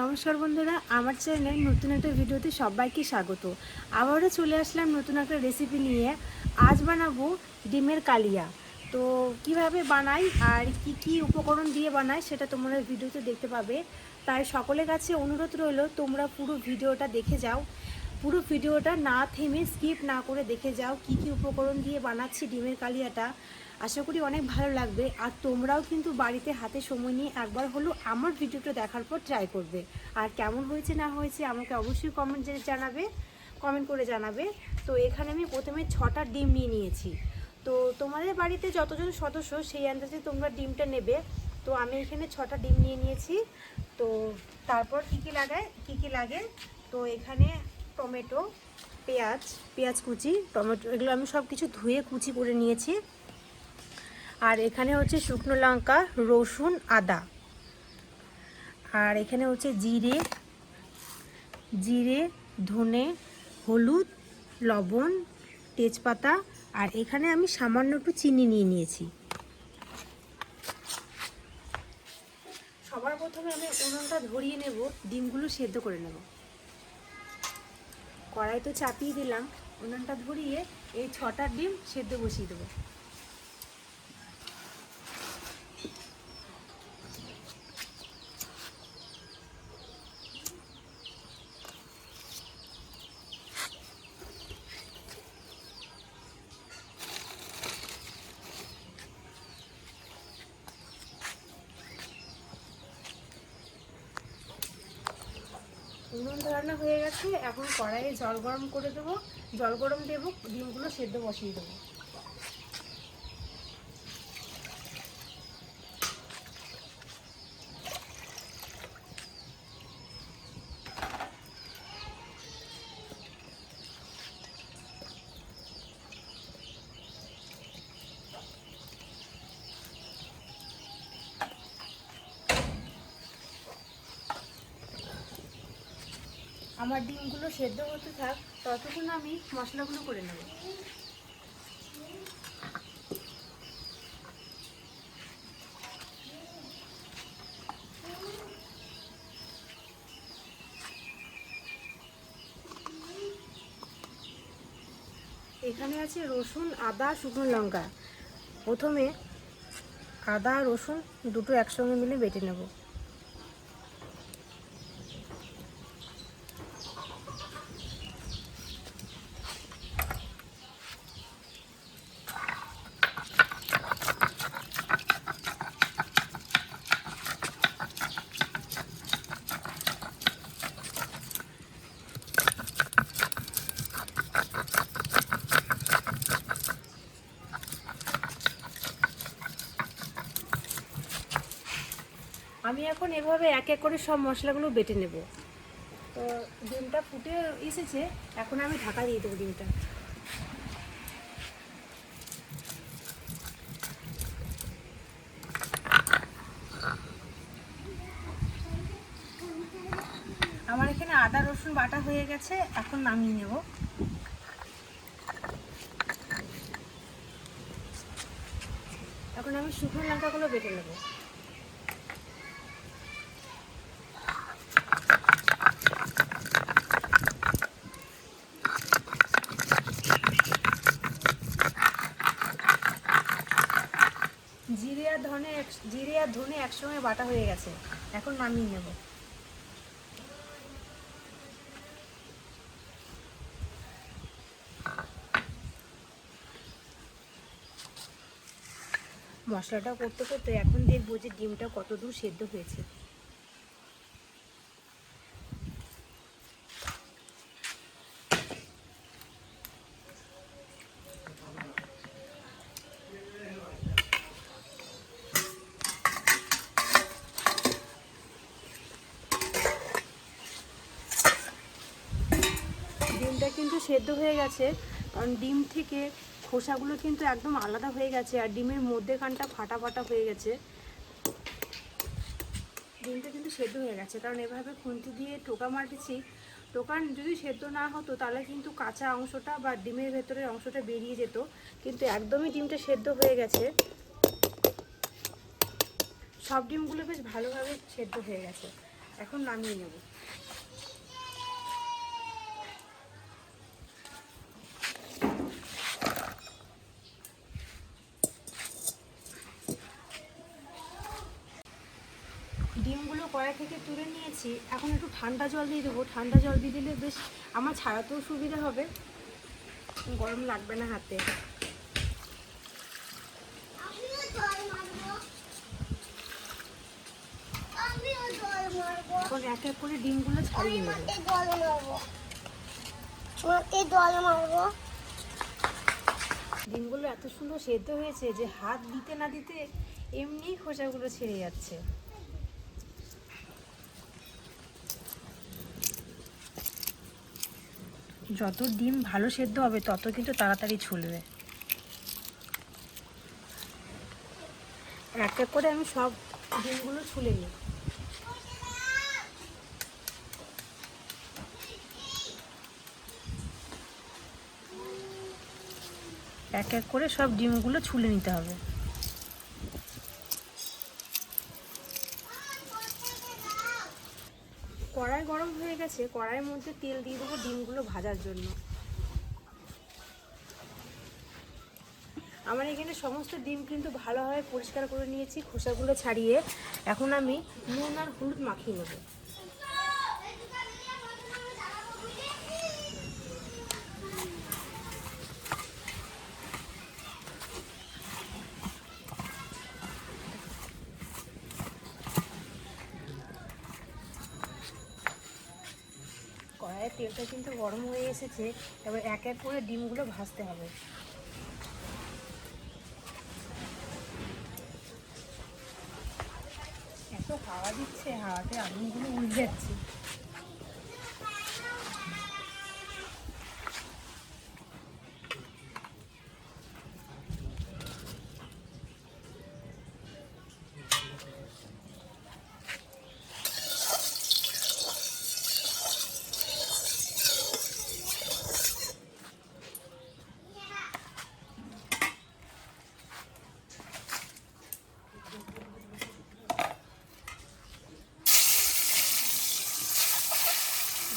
নমস্কার বন্ধুরা, আমার চ্যানেলে নতুন একটা ভিডিওতে সবাইকে স্বাগত। আবারও চলে আসলাম নতুন একটা রেসিপি নিয়ে। আজ বানাবো ডিমের কালিয়া। তো কিভাবে বানাই আর কি কি উপকরণ দিয়ে বানাই সেটা তোমরা ভিডিওতে দেখতে পাবে। তাই সকলের কাছে অনুরোধ রইল, তোমরা পুরো ভিডিওটা দেখে যাও। পুরো ভিডিওটা না থেমে স্কিপ না করে দেখে যাও কি কি উপকরণ দিয়ে বানাচ্ছি ডিমের কালিয়াটা। আশা করি অনেক ভালো লাগবে। আর তোমরাও কিন্তু বাড়িতে হাতে সময় নিয়ে একবার হলো আমার ভিডিওটা দেখার পর ট্রাই করবে। আর কেমন হয়েছে না হয়েছে আমাকে অবশ্যই কমেন্ট করে জানাবে। তো এখানে আমি প্রথমে 6টা ডিম নিয়ে নিয়েছি। তো তোমাদের বাড়িতে যতজন সদস্য সেই আন্দাজে তোমরা ডিমটা নেবে। তো আমি এখানে 6টা ডিম নিয়ে নিয়েছি। তো তারপর কী কী লাগে তো এখানে টমেটো, পেঁয়াজ কুচি, টমেটো এগুলো আমি সব কিছু ধুয়ে কুচি করে নিয়েছি। আর এখানে হচ্ছে শুকনো লঙ্কা, রসুন, আদা। আর এখানে হচ্ছে জিরে, ধনে, হলুদ, লবণ, তেজপাতা। আর এখানে আমি সামান্য একটু চিনি নিয়ে নিয়েছি। সবার প্রথমে আমি উনুনটা ধরিয়ে নেব, ডিমগুলো সেদ্ধ করে নেব। কড়াই তো চাপিয়ে দিলাম, উনুনটা ধরিয়ে এই 6টা ডিম সেদ্ধ বসিয়ে দেবো। উনুন ধরানো হয়ে গেছে, এখন কড়াইয়ে জল গরম করে দেবো। জল গরম দেবো, ডিমগুলো সেদ্ধ বসিয়ে দেবো। আমার ডিমগুলো সেদ্ধ হতে থাক, ততক্ষণ আমি মশলাগুলো করে নেব। এখানে আছে রসুন, আদা, শুকনো লঙ্কা। প্রথমে আদা রসুন দুটো একসঙ্গে মিলে বেটে নেব। আমি এখন এভাবে এক এক করে সব মশলাগুলো বেটে নেব। তো ডিমটা ফুটে এসেছে, এখন আমি ঢাকা দিয়ে দেবো ডিমটা। আমার এখানে আদা রসুন বাটা হয়ে গেছে, এখন নামিয়ে নেব। এখন আমি শুকনো লঙ্কাগুলো বেটে নেব। জিরে আর ধনে একসঙ্গে বাটা হয়ে গেছে, এখন নামিয়ে নেব। মশলাটা করতে করতে এখন দেখবো যে ডিমটা কত দূর সেদ্ধ হয়েছে। ডিমটা কিন্তু সেদ্ধ হয়ে গেছে, কারণ ডিম থেকে খোসাগুলো কিন্তু একদম আলাদা হয়ে গেছে আর ডিমের মধ্যেখানটা ফাটা ফাটা হয়ে গেছে। ডিমটা কিন্তু সেদ্ধ হয়ে গেছে, কারণ এভাবে খুন্তি দিয়ে টোকা মারতেছি। টোকা যদি সেদ্ধ না হতো তাহলে কিন্তু কাঁচা অংশটা বা ডিমের ভেতরের অংশটা বেরিয়ে যেত, কিন্তু একদমই ডিমটা সেদ্ধ হয়ে গেছে। সব ডিমগুলো বেশ ভালোভাবে সেদ্ধ হয়ে গেছে। এখন নামিয়ে নেব। ডিমগুলো কড়াই থেকে তুলে নিয়েছি, এখন একটু ঠান্ডা জল দিয়ে দেবো। ঠান্ডা জল দিয়ে দিলে বেশ আমার ছাড়াতেও সুবিধা হবে, গরম লাগবে না হাতে। এখন এক এক করে ডিমগুলো ছাড়িয়ে নেব। ডিমগুলো এত সুন্দর সেদ্ধ হয়েছে যে হাত দিতে না দিতে এমনি খোসাগুলো ছেড়ে যাচ্ছে। যত ডিম ভালো সেদ্ধ হবে তত কিন্তু তাড়াতাড়ি ছুলবে। এক এক করে আমি সব ডিমগুলো ছুলে নিই। এক এক করে সব ডিমগুলো ছুলে নিতে হবে। কড়াই গরম হয়ে গেছে, কড়াইয়ের মধ্যে তেল দিয়ে দেবো ডিমগুলো ভাজার জন্য। আমার এখানে সমস্ত ডিম কিন্তু ভালোভাবে পরিষ্কার করে নিয়েছি, খোসাগুলো ছাড়িয়ে। এখন আমি নুন আর হলুদ মাখিয়ে নেব। কড়াইয়ের তেলটা কিন্তু গরম হয়ে এসেছে, এবার এক এক করে ডিমগুলো ভাজতে হবে। এত হাওয়া দিচ্ছে, হাওয়াতে আগুনগুলো উড়ে যাচ্ছে।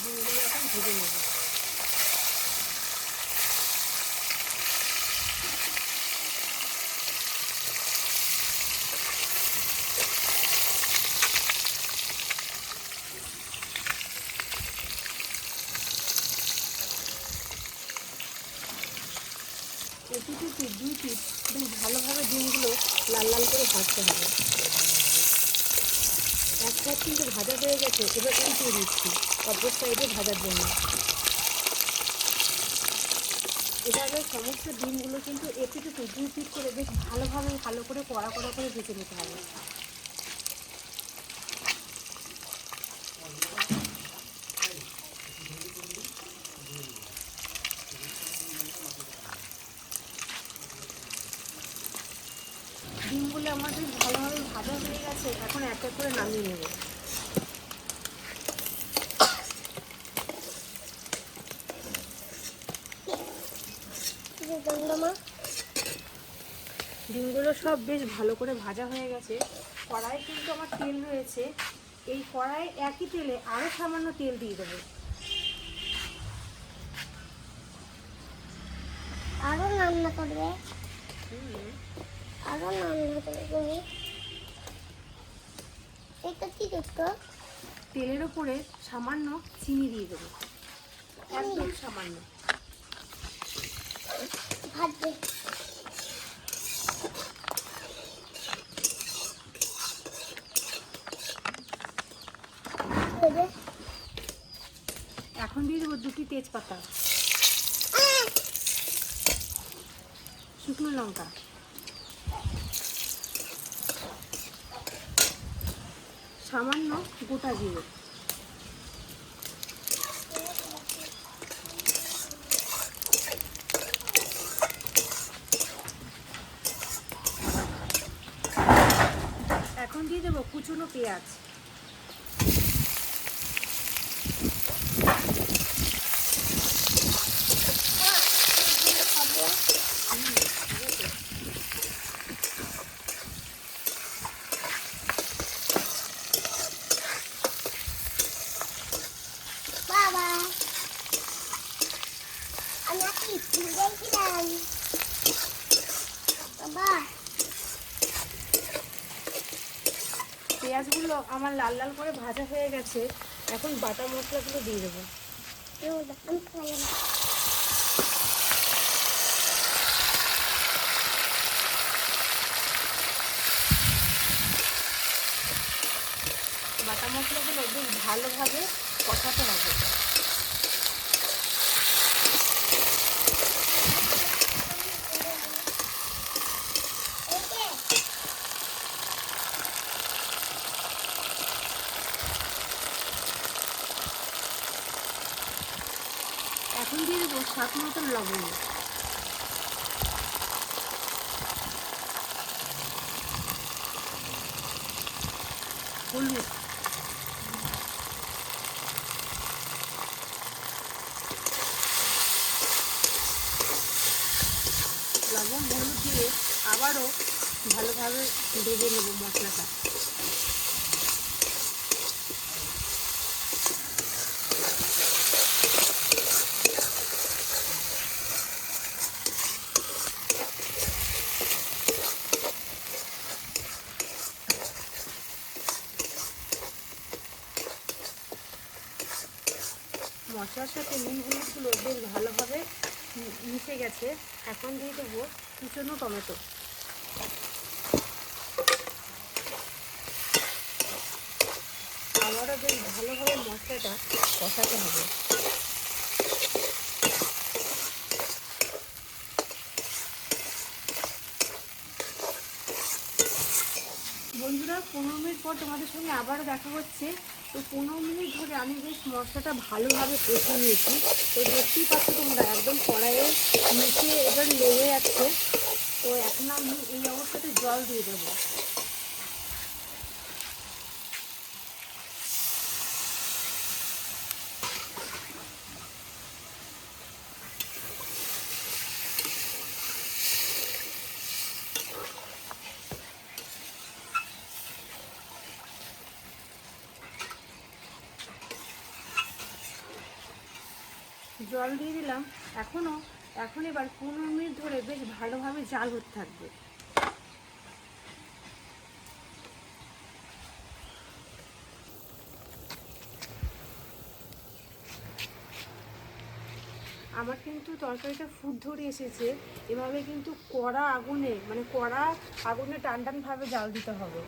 ডিমগুলো এখন ভেজে নেব। এপিট পিঠ দুই পিঠ বেশ ভালোভাবে ডিমগুলো লাল লাল করে ভাজতে হবে। এক সাইড কিন্তু ভাজা হয়ে গেছে, এবার উল্টে দিচ্ছি অপর সাইডে ভাজার জন্য। এভাবে সমস্ত ডিমগুলো কিন্তু এপিট পিঠ দুই পিঠ করে বেশ ভালোভাবে ভালো করে কড়া কড়া করে ভেজে নিতে হবে। ডিমগুলো আমার বেশ ভালোভাবে ভাজা হয়ে গেছে, এখন এক এক করে নামিয়ে নেব। ডিমগুলো সব বেশ ভালো করে ভাজা হয়ে গেছে। কড়াই কিন্তু আমার তেল রয়েছে, এই কড়াই একই তেলে আরও সামান্য তেল দিয়ে দেবো। আরো রান্না করবে, আরো রান্না করবে তুমি। এটা কি দেখো? তেলের উপরে সামান্য চিনি দিয়ে দেবো, একদম সামান্য। ভাজবে এখন দিয়ে দেবো দুটি তেজপাতা, শুকনো লঙ্কা, সামান্য গোটা জিরে। এখন দিয়ে দেবো কুচনো পেঁয়াজ। আমি আছি দেখছিলাম বাবা। পেঁয়াজগুলো আমার লাল লাল করে ভাজা হয়ে গেছে, এখন বাটা মশলাগুলো দিয়ে দেবো। আমি খাই না। বাটা মশলাগুলো বেশ ভালোভাবে কষাতে হবে। এখন দিয়ে দেবো স্বাদ মতন লবণ, হলুদ, লবণ হলুদ দিয়ে আবারও ভালোভাবে ভেজে নেব মশলাটা। মশলার সাথে নুন হলুদগুলো বেশ ভালোভাবে মিশে গেছে। এখন দিয়ে দেবো কুচনো টমেটো। আবারও বেশ ভালোভাবে মশলাটা কষাতে হবে। বন্ধুরা, 15 মিনিট পর তোমাদের সঙ্গে আবারও দেখা হচ্ছে। তো 15 মিনিট ধরে আমি বেশ মশলাটা ভালোভাবে কষে নিয়েছি। তো দেখতেই পাচ্ছ তোমরা, একদম কড়াইয়ে নিচে এবার লেগে যাচ্ছে। তো এখন আমি এই অবস্থাতে জল দিয়ে দেবো। জল দিয়ে দিলাম। এখন এবার 15 মিনিট ধরে বেশ ভালোভাবে জাল হতে থাকবে। আমার কিন্তু তরকারিটা ফুট ধরে এসেছে। এভাবে কিন্তু কড়া আগুনে টান টানভাবে জাল দিতে হবে।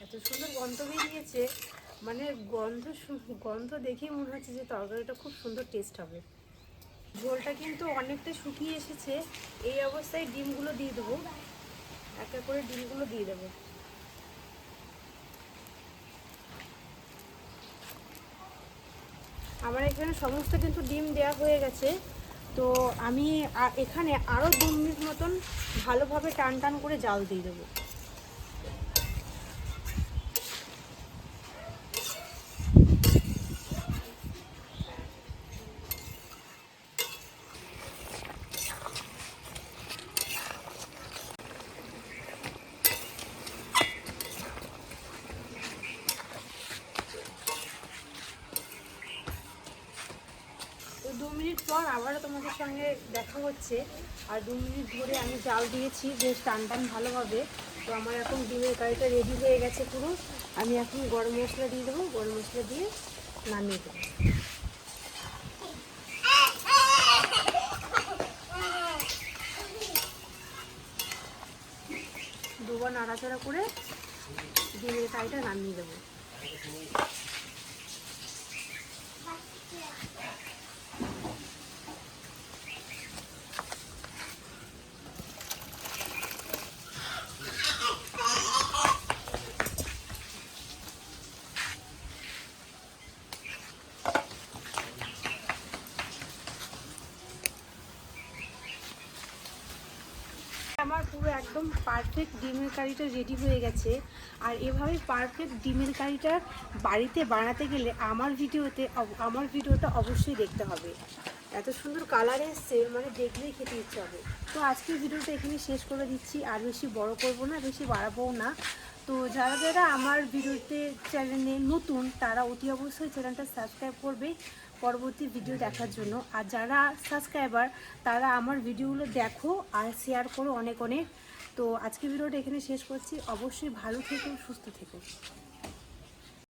এত সুন্দর গন্ধ বেরিয়েছে, মানে গন্ধ দেখেই মনে হচ্ছে যে তরকারিটা খুব সুন্দর টেস্ট হবে। ঝোলটা কিন্তু অনেকটা শুকিয়ে এসেছে। এই অবস্থায় ডিমগুলো দিয়ে দেবো, এক এক করে ডিমগুলো দিয়ে দেবো। আমার এখানে সমস্ত কিন্তু ডিম দেওয়া হয়ে গেছে। তো আমি এখানে আরও 2 মিনিট মতন ভালোভাবে টান টান করে জাল দিয়ে দেবো। তো 2 মিনিট পর আবারও তোমাদের সঙ্গে দেখা হচ্ছে। আর 2 মিনিট ধরে আমি জাল দিয়েছি বেশ টান টান ভালোভাবে। তো আমার এখন ডিমের কারিটা রেডি হয়ে গেছে পুরো। আমি এখন গরম মশলা দিয়ে দেবো, গরম মশলা দিয়ে নামিয়ে দেবো। দুবার নাড়াচাড়া করে ডিমের কারিটা নামিয়ে দেবো। আমার পুরো একদম পারফেক্ট ডিমের কারিটা রেডি হয়ে গেছে। আর এভাবে পারফেক্ট ডিমের কারিটা বাড়িতে বানাতে গেলে আমার ভিডিওটা অবশ্যই দেখতে হবে। এত সুন্দর কালার এসছে, মানে দেখলেই খেতে ইচ্ছে হবে। তো আজকের ভিডিওটা এখানে শেষ করে দিচ্ছি। আর বেশি বড় করব না, বেশি বাড়াবো না। তো যারা যারা আমার ভিডিওতে চ্যানেলে নতুন তারা অতি অবশ্যই চ্যানেলটা সাবস্ক্রাইব করবে পরবর্তী ভিডিও দেখার জন্য। আর যারা সাবস্ক্রাইবার তারা আমার ভিডিওগুলো দেখো আর শেয়ার করো অনেক অনেক। তো আজকে ভিডিওটা এখানে শেষ করছি। অবশ্যই ভালো থেকো, সুস্থ থেকো।